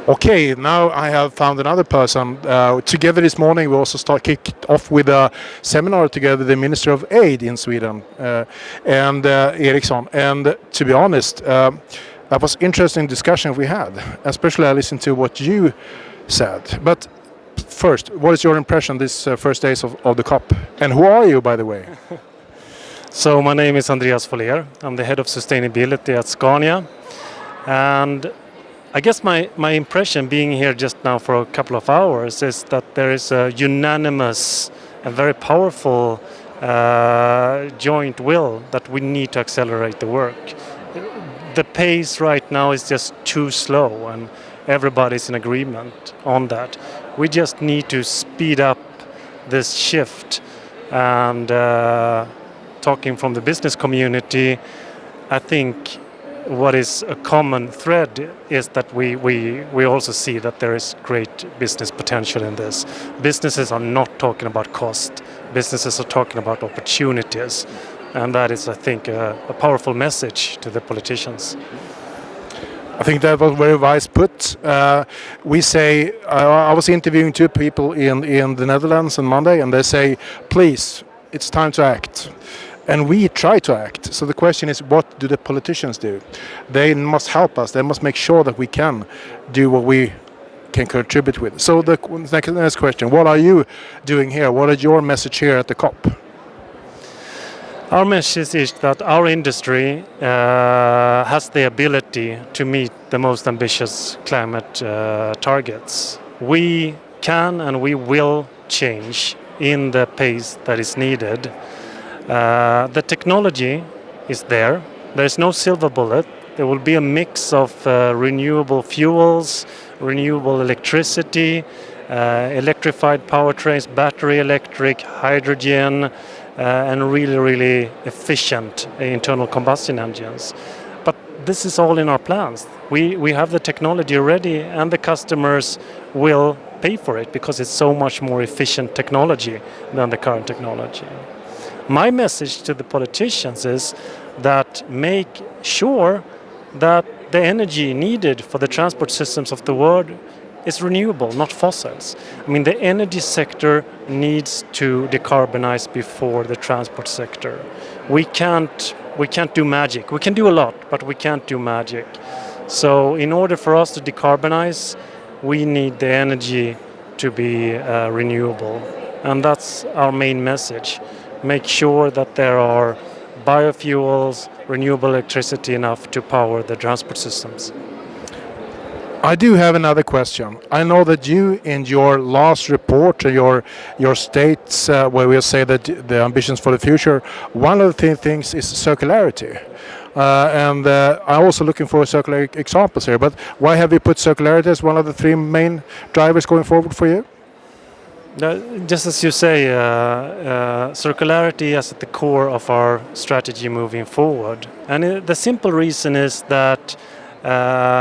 Okay, now I have found another person. Together this morning we also kicked off with a seminar together with the Minister of Aid in Sweden, and Eriksson. And to be honest, that was interesting discussion we had. Especially I listened to what you said. But first, what is your impression this first days of the COP? And who are you, by the way? So my name is Andreas Follér. I'm the head of sustainability at Scania. And I guess my impression being here just now for a couple of hours is that there is a unanimous and very powerful joint will that we need to accelerate the work. The pace right now is just too slow and everybody's in agreement on that. We just need to speed up this shift. And talking from the business community, I think what is a common thread is that we also see that there is great business potential in this. Businesses are not talking about cost. Businesses are talking about opportunities. And that is, I think, a powerful message to the politicians. I think that was very wise put. We say, I was interviewing two people in the Netherlands on Monday, and they say, please, it's time to act. And we try to act. So the question is, what do the politicians do? They must help us. They must make sure that we can do what we can contribute with. So the next question, what are you doing here? What is your message here at the COP? Our message is that our industry has the ability to meet the most ambitious climate targets. We can and we will change in the pace that is needed. The technology is there. There is no silver bullet. There will be a mix of renewable fuels, renewable electricity, electrified powertrains, battery electric, hydrogen, and really efficient internal combustion engines. But this is all in our plans. We have the technology ready, and the customers will pay for it because it's so much more efficient technology than the current technology. My message to the politicians is that make sure that the energy needed for the transport systems of the world is renewable, not fossils. I mean, the energy sector needs to decarbonize before the transport sector. We can't do magic. We can do a lot, but we can't do magic. So in order for us to decarbonize, we need the energy to be renewable. And that's our main message. Make sure that there are biofuels, renewable electricity enough to power the transport systems. I do have another question. I know that you, in your last report, your states where we say that the ambitions for the future, one of the things is circularity. And I'm also looking for circular examples here. But why have you put circularity as one of the three main drivers going forward for you? Just as you say, circularity is at the core of our strategy moving forward. And the simple reason is that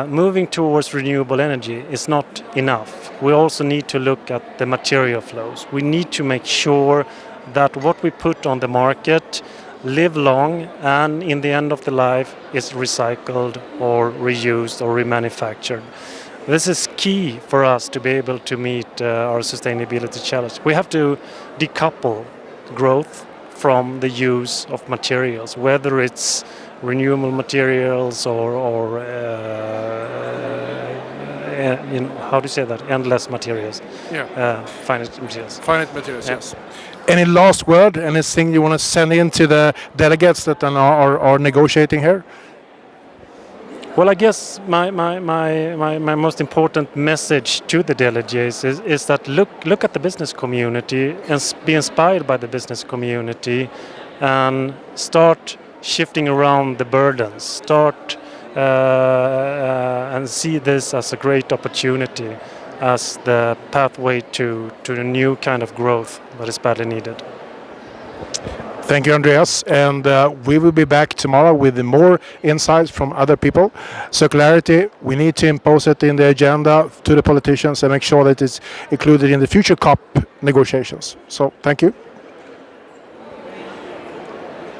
moving towards renewable energy is not enough. We also need to look at the material flows. We need to make sure that what we put on the market live long and in the end of the life is recycled or reused or remanufactured. This is key for us to be able to meet our sustainability challenge. We have to decouple growth from the use of materials, whether it's renewable materials or how do you say that? Endless materials. Yeah. Finite materials. Finite materials, yeah. Yes. Any last word? Anything you want to send in to the delegates that are negotiating here? Well, I guess my most important message to the delegates is that look at the business community and be inspired by the business community and start shifting around the burdens. Start and see this as a great opportunity, as the pathway to a new kind of growth that is badly needed. Thank you, Andreas. And we will be back tomorrow with more insights from other people. Circularity, we need to impose it in the agenda to the politicians and make sure that it's included in the future COP negotiations. So, thank you.